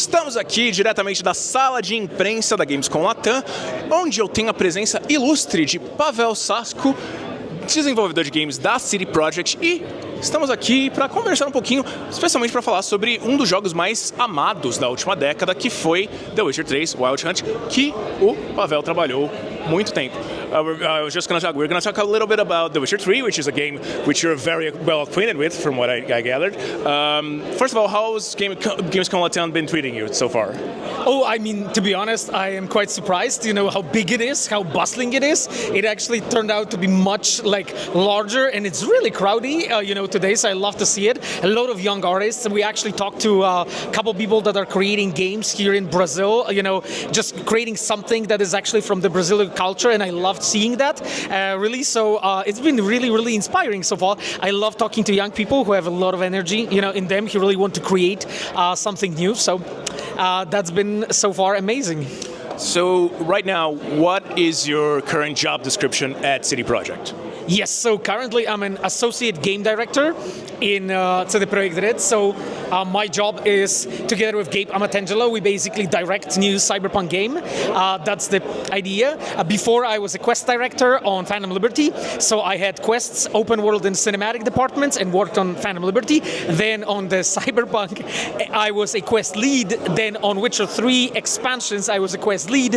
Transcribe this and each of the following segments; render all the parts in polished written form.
Estamos aqui diretamente da sala de imprensa da Gamescom Latam, onde eu tenho a presença ilustre de Pawel Sasko, desenvolvedor de games da CD PROJEKT, e estamos aqui para conversar um pouquinho, especialmente para falar sobre um dos jogos mais amados da última década, que foi The Witcher 3 Wild Hunt, que o Pawel trabalhou muito tempo. We're gonna talk a little bit about The Witcher 3, which is a game which you're very well acquainted with, from what I gathered. First of all, how's Gamescom Latam been treating you so far? Oh, I mean, to be honest, I am quite surprised, how big it is, how bustling it is. It actually turned out to be much larger, and it's really crowdy, today, so I love to see it. A lot of young artists, and we actually talked to a couple people that are creating games here in Brazil, just creating something that is actually from the Brazilian culture, and I loved seeing that, really. So it's been really, really inspiring so far. I love talking to young people who have a lot of energy, in them, who really want to create something new. So that's been so far amazing. So right now, what is your current job description at CD PROJEKT? Yes, so currently I'm an associate game director in CD PROJEKT RED. So my job is, together with Gabe Amatangelo, we basically direct new Cyberpunk game. That's the idea. Before I was a quest director on Phantom Liberty, so I had quests, open world and cinematic departments, and worked on Phantom Liberty. Then on the Cyberpunk, I was a quest lead. Then on Witcher 3 expansions, I was a quest lead.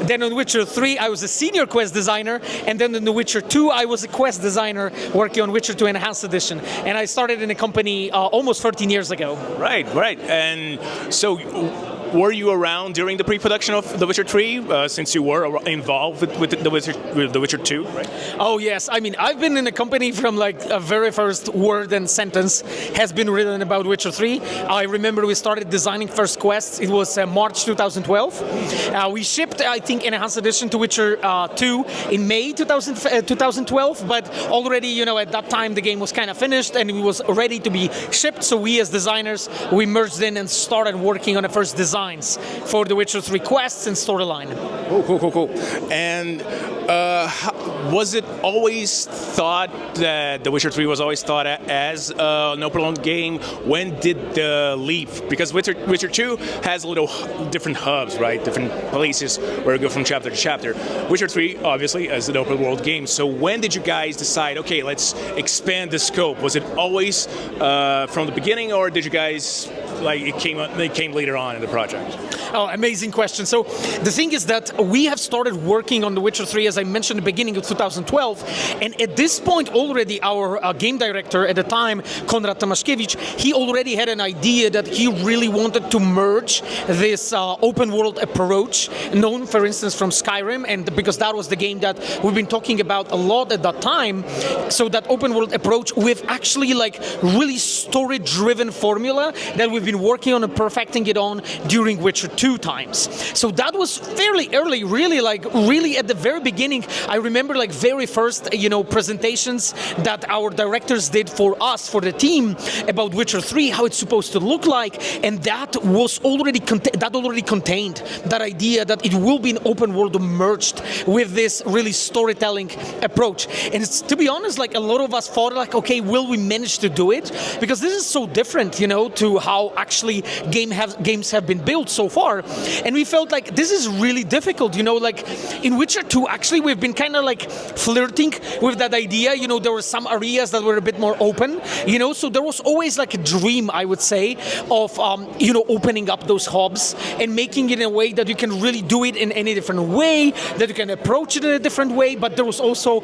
Then on Witcher 3, I was a senior quest designer. And then in The Witcher 2, I was a quest designer working on Witcher 2 Enhanced Edition. And I started in a company almost 13 years ago. Right. And so were you around during the pre-production of The Witcher 3, since you were involved with The Witcher 2, right? Oh, yes. I mean, I've been in a company from a very first word and sentence has been written about Witcher 3. I remember we started designing first quests. It was March 2012. We shipped, I think, Enhanced Edition to Witcher 2 in May 2012, but already, at that time the game was kind of finished and it was ready to be shipped. So we as designers, we merged in and started working on the first designs for The Witcher 3 quests and storyline. Cool. And was it always thought that The Witcher 3 was always thought as an open-world game? When did the leap? Because Witcher 2 has a little different hubs, right? Different places where you go from chapter to chapter. Witcher 3, obviously, as an open-world game. So when did you guys decide, okay, let's expand the scope? Was it always from the beginning, or did you guys, it came later on in the project? Oh, amazing question. So the thing is that we have started working on The Witcher 3, as I mentioned, at the beginning of 2012. And at this point already, our game director at the time, Konrad Tomaszkiewicz, he already had an idea that he really wanted to merge this open world approach, known, for instance, from Skyrim, and because that was the game that we've been talking about a lot at that time. So that open world approach with actually really story-driven formula that we've been working on and perfecting it on during Witcher 2 times. So that was fairly early, really at the very beginning. I remember very first, presentations that our directors did for us, for the team, about Witcher 3, how it's supposed to look like, and that was already contained that idea that it will be an open world merged with this really storytelling approach. And it's, to be honest, a lot of us thought okay, will we manage to do it? Because this is so different, to how actually games have been built so far. And we felt this is really difficult, in Witcher 2, actually, we've been kind of flirting with that idea. There were some areas that were a bit more open, so there was always a dream, I would say, of, opening up those hubs and making it in a way that you can really do it in any different way, that you can approach it in a different way. But there was also,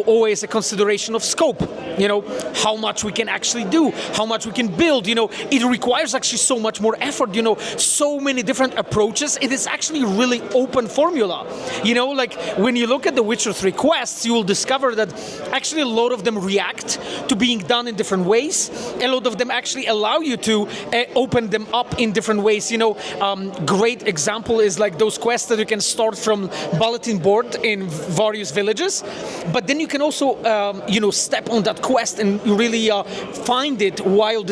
always a consideration of scope, how much we can actually do, how much we can build, it requires actually so much more effort, so many different approaches. It is actually really open formula. When you look at the Witcher 3 quests, you will discover that actually a lot of them react to being done in different ways. A lot of them actually allow you to open them up in different ways. Great example is those quests that you can start from bulletin board in various villages, but then you can also, step on that quest and really find it while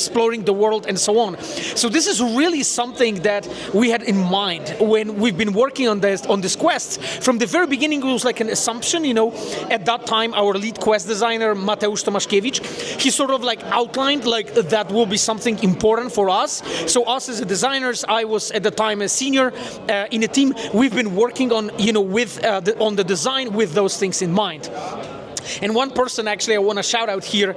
exploring the world and so on. So this is really something that we had in mind when we've been working on this quest. From the very beginning, it was like an assumption, at that time, our lead quest designer, Mateusz Tomaszkiewicz, he sort of like outlined like that will be something important for us. So us as designers, I was at the time a senior in a team. We've been working on, on the design with those things in mind. And one person actually I want to shout out here,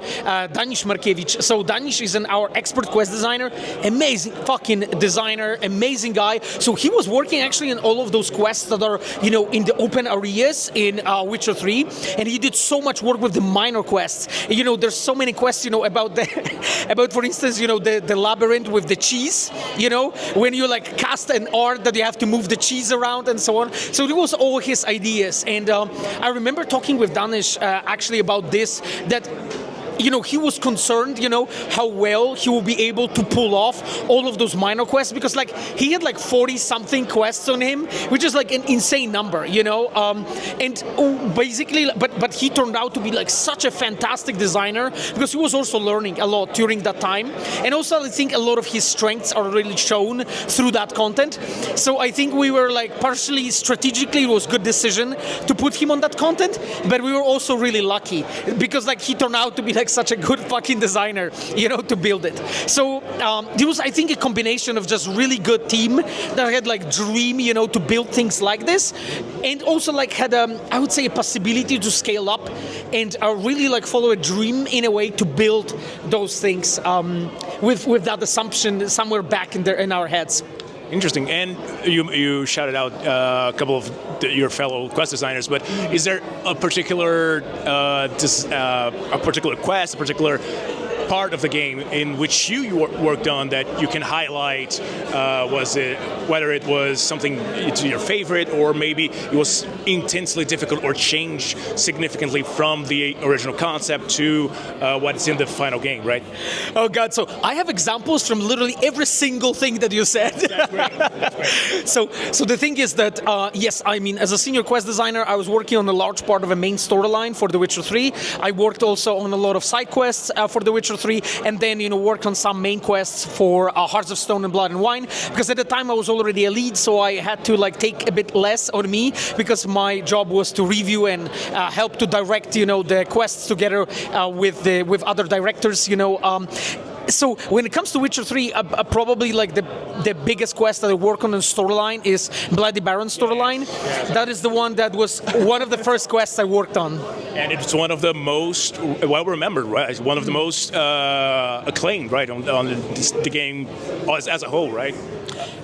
Danish Markiewicz. So Danish is our expert quest designer, amazing fucking designer, amazing guy. So he was working actually on all of those quests that are, in the open areas in Witcher 3, and he did so much work with the minor quests. There's so many quests, about for instance, the labyrinth with the cheese, when you like cast an art that you have to move the cheese around and so on. So it was all his ideas, and I remember talking with Danish actually about this, that he was concerned, how well he will be able to pull off all of those minor quests, because like he had like 40 something quests on him, which is like an insane number, and basically, but he turned out to be like such a fantastic designer, because he was also learning a lot during that time, and also I think a lot of his strengths are really shown through that content. So I think we were like partially strategically, it was a good decision to put him on that content, but we were also really lucky because like he turned out to be like such a good fucking designer, to build it. So it was, I think, a combination of just really good team that had like dream, to build things like this, and also like had I would say a possibility to scale up and really like follow a dream in a way to build those things with that assumption somewhere back in our heads. Interesting. And you shouted out a couple of your fellow quest designers, but is there a particular quest, a particular part of the game in which you worked on that you can highlight? Was it whether it was something to your favorite, or maybe it was intensely difficult or changed significantly from the original concept to what's in the final game, right? Oh God! So I have examples from literally every single thing that you said. That's great. That's great. So the thing is that yes, I mean, as a senior quest designer, I was working on a large part of a main storyline for The Witcher 3. I worked also on a lot of side quests for The Witcher 3, and then worked on some main quests for Hearts of Stone and Blood and Wine, because at the time I was already a lead, so I had to like take a bit less on me, because my job was to review and help to direct the quests together with other directors. So when it comes to Witcher 3, probably like the biggest quest that I work on the storyline is Bloody Baron storyline. Yes. That is the one that was one of the first quests I worked on. And it's one of the most well remembered, right? It's one of the most acclaimed, right, on the game as a whole, right?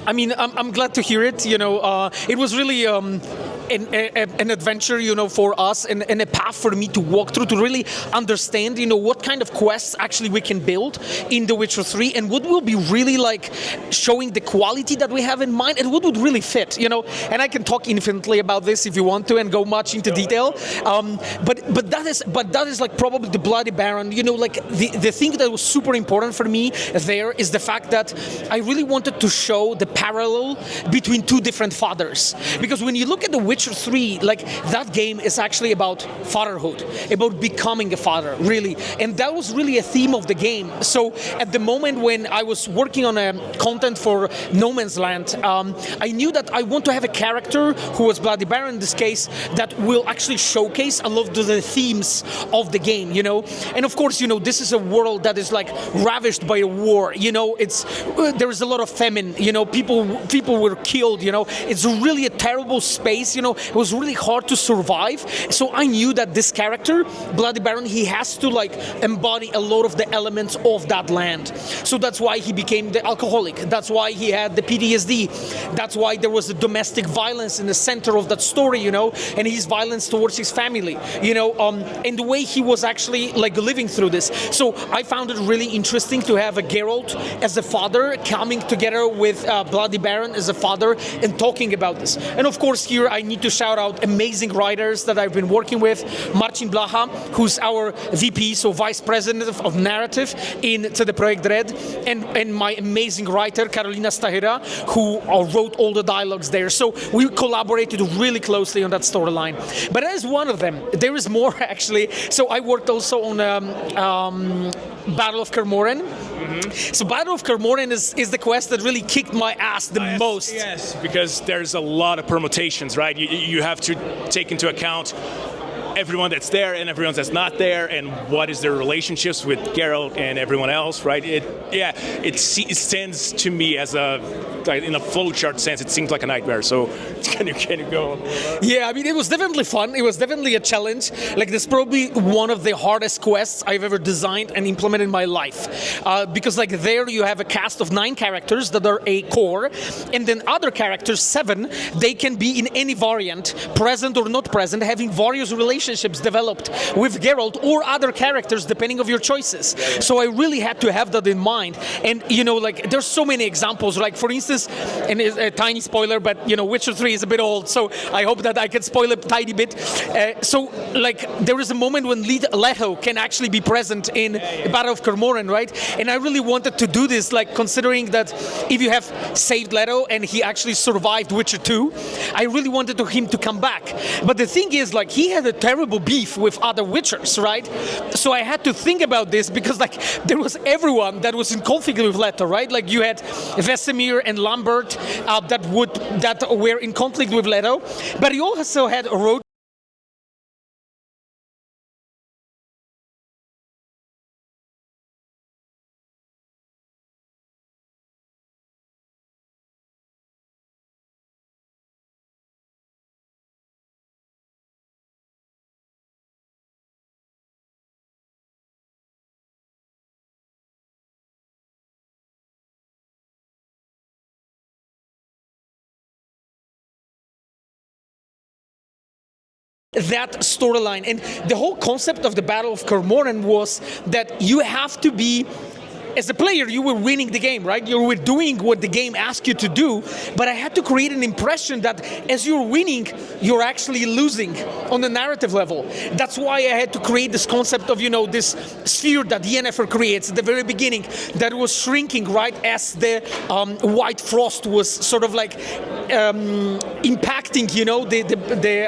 I mean, I'm glad to hear it. It was really an adventure, for us, and a path for me to walk through to really understand, what kind of quests actually we can build in The Witcher 3, and what will be really like showing the quality that we have in mind, and what would really fit, And I can talk infinitely about this if you want to, and go much into detail. But that is like probably the Bloody Baron. Like the thing that was super important for me there is the fact that I really wanted to show the parallel between two different fathers, because when you look at The Witcher 3, like that game is actually about fatherhood, about becoming a father, really, and that was really a theme of the game. So at the moment when I was working on content for No Man's Land, I knew that I want to have a character who was Bloody Baron in this case that will actually showcase a lot of the themes of the game, And of course, this is a world that is like ravished by a war, there is a lot of famine, people were killed, It's really a terrible space, It was really hard to survive. So I knew that this character, Bloody Baron, he has to like embody a lot of the elements of that land. So that's why he became the alcoholic. That's why he had the PTSD. That's why there was the domestic violence in the center of that story, and his violence towards his family, and the way he was actually like living through this. So I found it really interesting to have a Geralt as a father coming together with Bloody Baron as a father and talking about this. And of course here I need to shout out amazing writers that I've been working with. Marcin Blacha, who's our VP, so Vice President of Narrative in CD PROJEKT RED, and my amazing writer, Karolina Stahira, who wrote all the dialogues there. So we collaborated really closely on that storyline. But that is one of them. There is more actually. So I worked also on Battle of Kermoren, So Battle of Kermoren is the quest that really kicked my ass the most. Yes, because there's a lot of permutations, right? You have to take into account everyone that's there and everyone that's not there, and what is their relationships with Geralt and everyone else, right? It stands to me as in a flowchart sense, it seems like a nightmare. So can you go? Yeah, I mean, it was definitely fun. It was definitely a challenge. Like, this is probably one of the hardest quests I've ever designed and implemented in my life. Because like there you have a cast of 9 characters that are a core, and then other characters, 7, they can be in any variant, present or not present, having various relationships developed with Geralt or other characters depending on your choices. So I really had to have that in mind. And like there's so many examples. Like for instance, and it's a tiny spoiler, but Witcher 3 is a bit old, so I hope that I can spoil a tiny bit. So like there is a moment when Leto can actually be present in Battle of Kermoren, right? And I really wanted to do this, like considering that if you have saved Leto and he actually survived Witcher 2, I really wanted him to come back. But the thing is, like, he had a terrible beef with other Witchers, right? So I had to think about this because like there was everyone that was in conflict with Leto, right? Like you had Vesemir and Lambert that were in conflict with Leto, but you also had Road. That storyline and the whole concept of the Battle of Kermoren was that you have to be, as a player, you were winning the game, right? You were doing what the game asked you to do, but I had to create an impression that as you're winning, you're actually losing on the narrative level. That's why I had to create this concept of, this sphere that Yennefer creates at the very beginning that was shrinking, right, as the white frost was sort of like impacting, the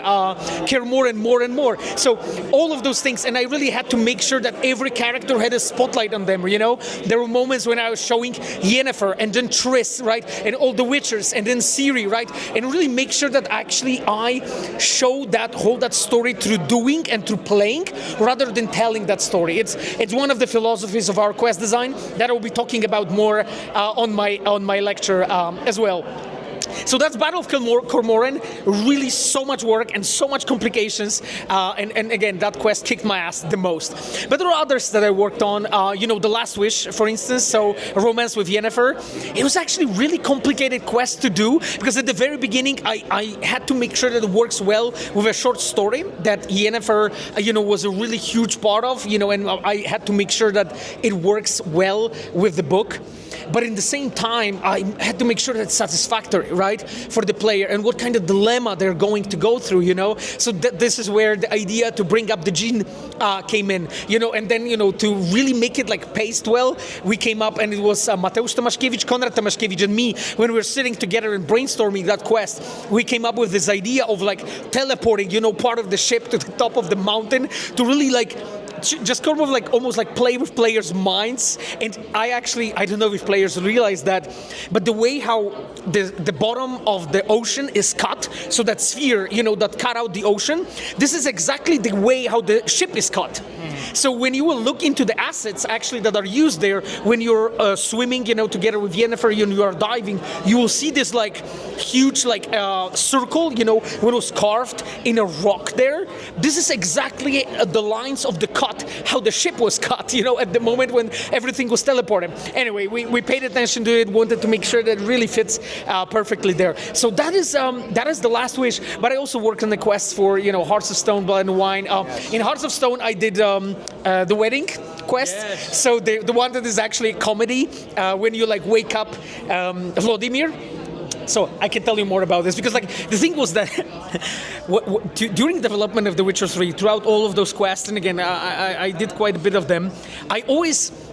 Kermoren more and more. So all of those things, and I really had to make sure that every character had a spotlight on them, There were moments when I was showing Yennefer and then Triss, right, and all the Witchers, and then Ciri, right, and really make sure that actually I show that story through doing and through playing rather than telling that story. It's one of the philosophies of our quest design that I will be talking about more on my lecture as well. So that's Battle of Kermoren. Really so much work and so much complications. And again, that quest kicked my ass the most. But there are others that I worked on. The Last Wish, for instance. So Romance with Yennefer. It was actually really complicated quest to do because at the very beginning, I had to make sure that it works well with a short story that Yennefer, was a really huge part of, and I had to make sure that it works well with the book. But in the same time, I had to make sure that it's satisfactory, right, for the player and what kind of dilemma they're going to go through, So this is where the idea to bring up the gene came in, and then, to really make it like paced well, we came up and it was Mateusz Tomaszkiewicz, Konrad Tomaszkiewicz and me, when we were sitting together and brainstorming that quest, we came up with this idea of like teleporting, part of the ship to the top of the mountain to really like just kind of like almost like play with players' minds. And I don't know if players realize that, but the way how the bottom of the ocean is cut, so that sphere, that cut out the ocean, this is exactly the way how the ship is cut. So when you will look into the assets actually that are used there, when you're swimming, together with Yennefer, you are diving, you will see this like huge like circle, when it was carved in a rock there. This is exactly the lines of the cut, how the ship was cut, at the moment when everything was teleported. Anyway, we paid attention to it, wanted to make sure that it really fits perfectly there. So that is the Last Wish. But I also worked on the quest for Hearts of Stone, Blood and Wine. In Hearts of Stone, I did the wedding quest. Yes. So the one that is actually a comedy when you like wake up Vladimir. So I can tell you more about this because like the thing was that during development of The Witcher 3, throughout all of those quests, and again I did quite a bit of them,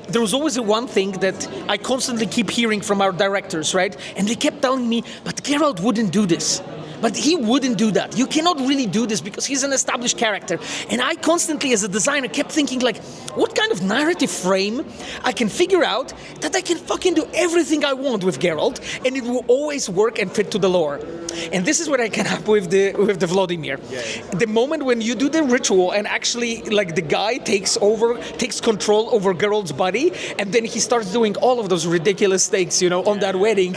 there was always one thing that I constantly keep hearing from our directors, right? And they kept telling me, but Geralt wouldn't do this. But he wouldn't do that. You cannot really do this because he's an established character. And I constantly, as a designer, kept thinking like, what kind of narrative frame I can figure out that I can fucking do everything I want with Geralt, and it will always work and fit to the lore. And this is what I came up with the Vladimir. The moment when you do the ritual and actually like the guy takes control over Geralt's body, and then he starts doing all of those ridiculous things, you know, on that wedding.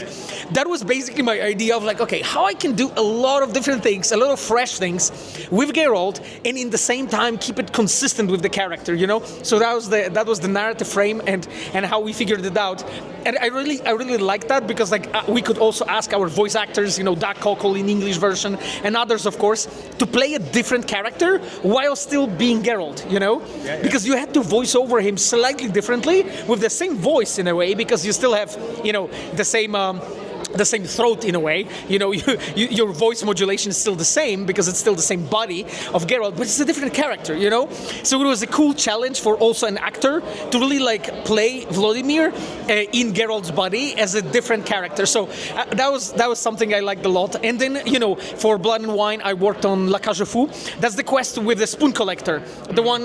That was basically my idea of like, okay, how I can do a lot of different things, a lot of fresh things with Geralt, and in the same time keep it consistent with the character, you know. So that was the narrative frame and how we figured it out. And I really like that because like we could also ask our voice actors, you know, Doug Cockle in English version and others, of course, to play a different character while still being Geralt, you know? Because you had to voice over him slightly differently with the same voice in a way, because you still have, you know, the same throat in a way, you know, your voice modulation is still the same because it's still the same body of Geralt, but it's a different character, you know? So it was a cool challenge for also an actor to really like play Vladimir in Geralt's body as a different character. So that was something I liked a lot. And then, you know, for Blood and Wine, I worked on La Cage aux Fous. That's the quest with the spoon collector, the one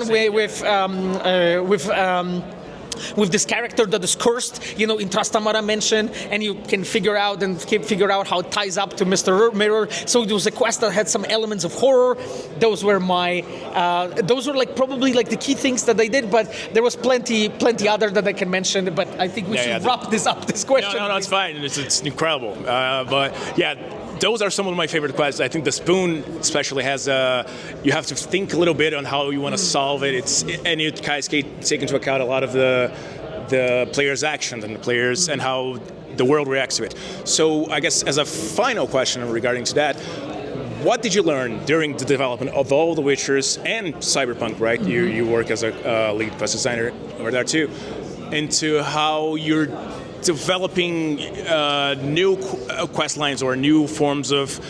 with this character that is cursed, you know, in Trastamara mentioned, and you can figure out how it ties up to Mr. Mirror. So it was a quest that had some elements of horror. Those were like probably like the key things that I did, but there was plenty other that I can mention, but I think we should wrap this question. No, it's fine. It's incredible. But yeah, those are some of my favorite quests. I think the spoon especially has you have to think a little bit on how you want to solve it. And you guys take into account a lot of the players' actions and the players and how the world reacts to it. So I guess as a final question regarding to that, what did you learn during the development of all the Witchers and Cyberpunk, right? Mm-hmm. You work as a lead quest designer over there too, into how you're developing new quest lines or new forms of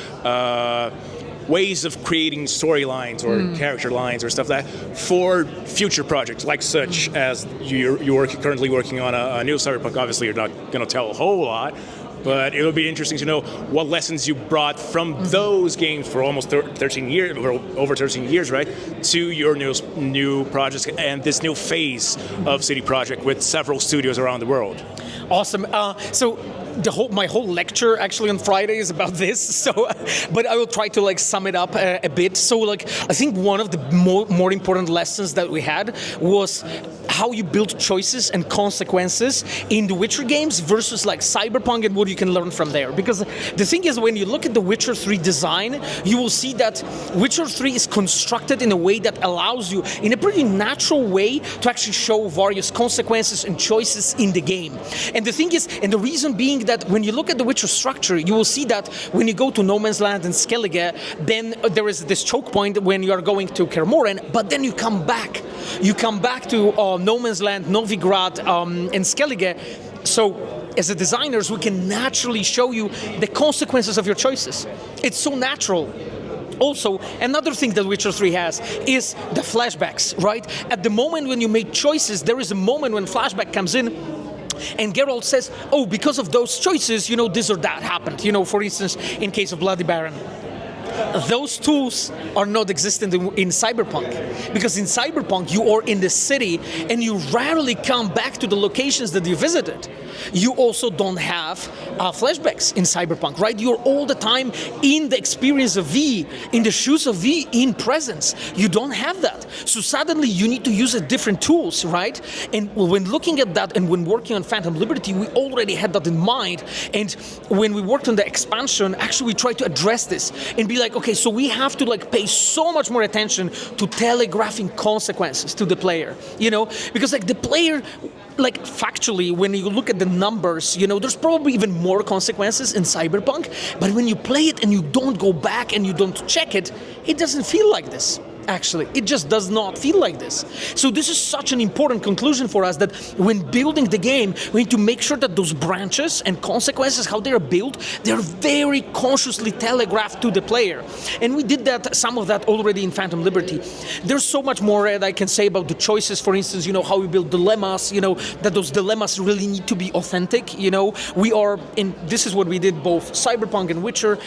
ways of creating storylines or character lines or stuff like that for future projects, like such as you're currently working on a new Cyberpunk. Obviously, you're not going to tell a whole lot, but it would be interesting to know what lessons you brought from those games for almost 13 years, or over 13 years, right, to your new projects and this new phase of CD Projekt with several studios around the world. Awesome. So my whole lecture actually on Friday is about this. So, but I will try to like sum it up a bit. So, like I think one of the more important lessons that we had was how you build choices and consequences in the Witcher games versus like Cyberpunk and what you can learn from there. Because the thing is, when you look at the Witcher 3 design, you will see that Witcher 3 is constructed in a way that allows you, in a pretty natural way, to actually show various consequences and choices in the game. And the thing is, and the reason being that when you look at the Witcher structure, you will see that when you go to No Man's Land and Skellige, then there is this choke point when you are going to Kaer Morhen, but then you come back. You come back to No Man's Land, Novigrad, and Skellige. So as a designers, we can naturally show you the consequences of your choices. It's so natural. Also, another thing that Witcher 3 has is the flashbacks, right? At the moment when you make choices, there is a moment when flashback comes in, and Geralt says, oh, because of those choices, you know, this or that happened. You know, for instance, in case of Bloody Baron. Those tools are not existent in Cyberpunk, because in Cyberpunk you are in the city and you rarely come back to the locations that you visited. You also don't have flashbacks in Cyberpunk, right? You're all the time in the experience of V, in the shoes of V, in presence. You don't have that. So suddenly you need to use different tools, right? And when looking at that and when working on Phantom Liberty, we already had that in mind. And when we worked on the expansion, actually we tried to address this and be like, okay, so we have to like pay so much more attention to telegraphing consequences to the player, you know? Because like the player, like factually, when you look at the numbers, you know, there's probably even more consequences in Cyberpunk, but when you play it and you don't go back and you don't check it, it doesn't feel like this. actually. It just does not feel like this. So this is such an important conclusion for us, that when building the game, we need to make sure that those branches and consequences, how they're built, they're very consciously telegraphed to the player. And we did some of that already in Phantom Liberty. There's so much more that I can say about the choices, for instance, how we build dilemmas, that those dilemmas really need to be authentic, this is what we did both Cyberpunk and Witcher.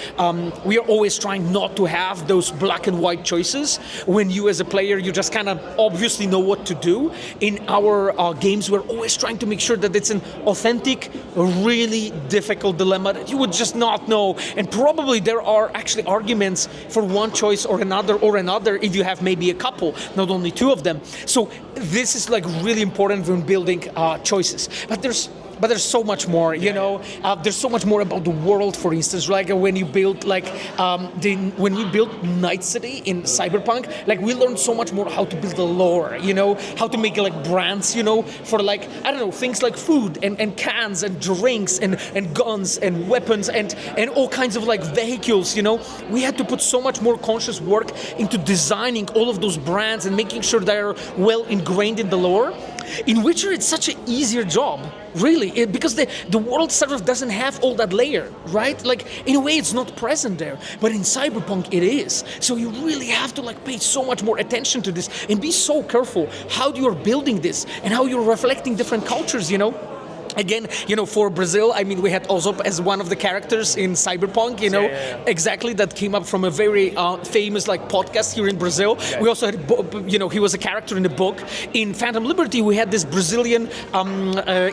We are always trying not to have those black and white choices when you as a player, you just kind of obviously know what to do. In our games, we're always trying to make sure that it's an authentic, really difficult dilemma that you would just not know. And probably there are actually arguments for one choice or another if you have maybe a couple, not only two of them. So this is like really important when building choices. But there's so much more, There's so much more about the world, for instance, like when you build when we built Night City in Cyberpunk, we learned so much more how to build a lore, how to make brands, for things like food and cans and drinks and guns and weapons and all kinds of vehicles, We had to put so much more conscious work into designing all of those brands and making sure they're well ingrained in the lore. In Witcher, it's such an easier job, really, because the world sort of doesn't have all that layer, right? In a way, it's not present there, but in Cyberpunk, it is. So you really have to pay so much more attention to this and be so careful how you're building this and how you're reflecting different cultures, Again, for Brazil, we had Ozop as one of the characters in Cyberpunk, exactly, that came up from a very famous podcast here in Brazil. Yeah. We also had, he was a character in the book. In Phantom Liberty, we had this Brazilian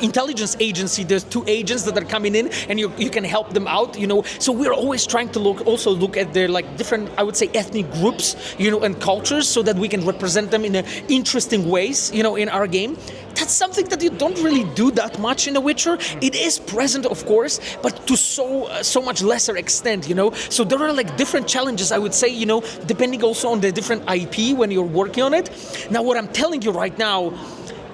intelligence agency. There's two agents that are coming in, and you can help them out, So we're always trying to look at their different, I would say, ethnic groups, and cultures, so that we can represent them in interesting ways, in our game. That's something that you don't really do that much in The Witcher. It is present, of course, but to so much lesser extent, So there are different challenges, I would say, depending also on the different IP when you're working on it. Now, what I'm telling you right now,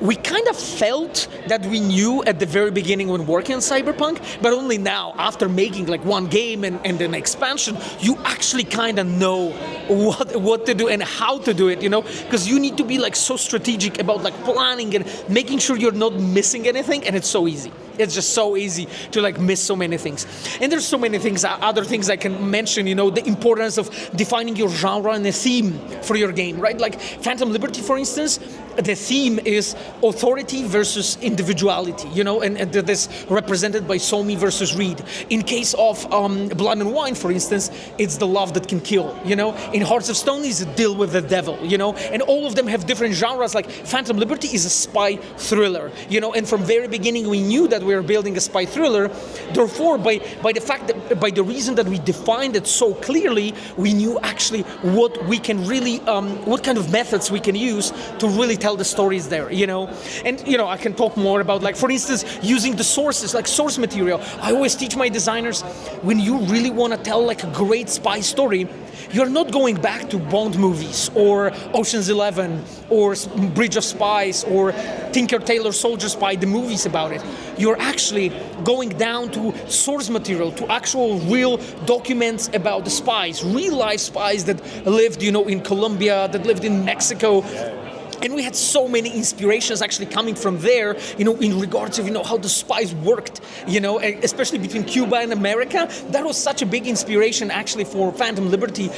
we kind of felt that we knew at the very beginning when working on Cyberpunk, but only now, after making one game and an expansion, you actually kind of know what to do and how to do it, Because you need to be so strategic about planning and making sure you're not missing anything, and it's so easy. It's just so easy to miss so many things. And there's so many things, other things I can mention, the importance of defining your genre and a theme for your game, right? Phantom Liberty, for instance, the theme is authority versus individuality, and that is represented by Somi versus Reed. In case of Blood and Wine, for instance, it's the love that can kill, In Hearts of Stone is a deal with the devil, And all of them have different genres. Phantom Liberty is a spy thriller, And from very beginning we knew that we were building a spy thriller. Therefore, by the reason that we defined it so clearly, we knew actually what we can really, what kind of methods we can use to really tell the stories there, And, I can talk more about, for instance, using the sources, source material. I always teach my designers, when you really want to tell, a great spy story, you're not going back to Bond movies or Ocean's 11 or Bridge of Spies or Tinker Tailor Soldier Spy, the movies about it. You're actually going down to source material, to actual real documents about the spies, real life spies that lived, in Colombia, that lived in Mexico. And we had so many inspirations actually coming from there, in regards of, how the spies worked, especially between Cuba and America. That was such a big inspiration actually for Phantom Liberty,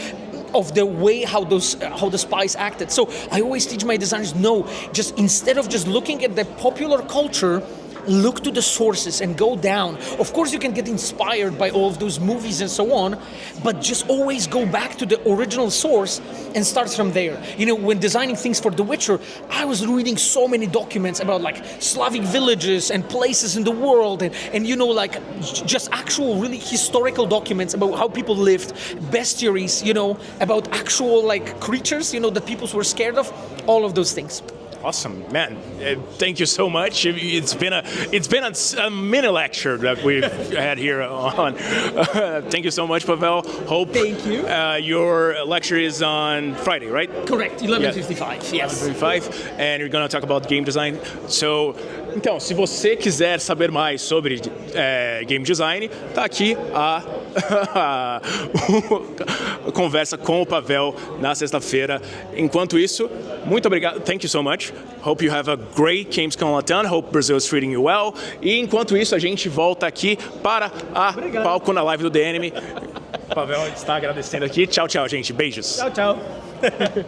of the way how the spies acted. So I always teach my designers, no, just instead of just looking at the popular culture, look to the sources and go down. Of course, you can get inspired by all of those movies and so on, but just always go back to the original source and start from there. When designing things for The Witcher, I was reading so many documents about Slavic villages and places in the world and just actual really historical documents about how people lived, bestiaries, about actual creatures, that people were scared of, all of those things. Awesome, man! Thank you so much. It's been a mini lecture that we've had here on. Thank you so much, Pawel. Thank you. Your lecture is on Friday, right? Correct. 11:55. Yes. 11:55, and you're going to talk about game design. So, então, se você quiser saber mais sobre game design, tá aqui conversa com o Pawel na sexta-feira. Enquanto isso, muito obrigado. Thank you so much. Hope you have a great gamescom latam. Hope Brazil is treating you well. E enquanto isso, a gente volta aqui para a palco na live do DNM. O Pawel está agradecendo aqui. Tchau, tchau, gente. Beijos. Tchau, tchau.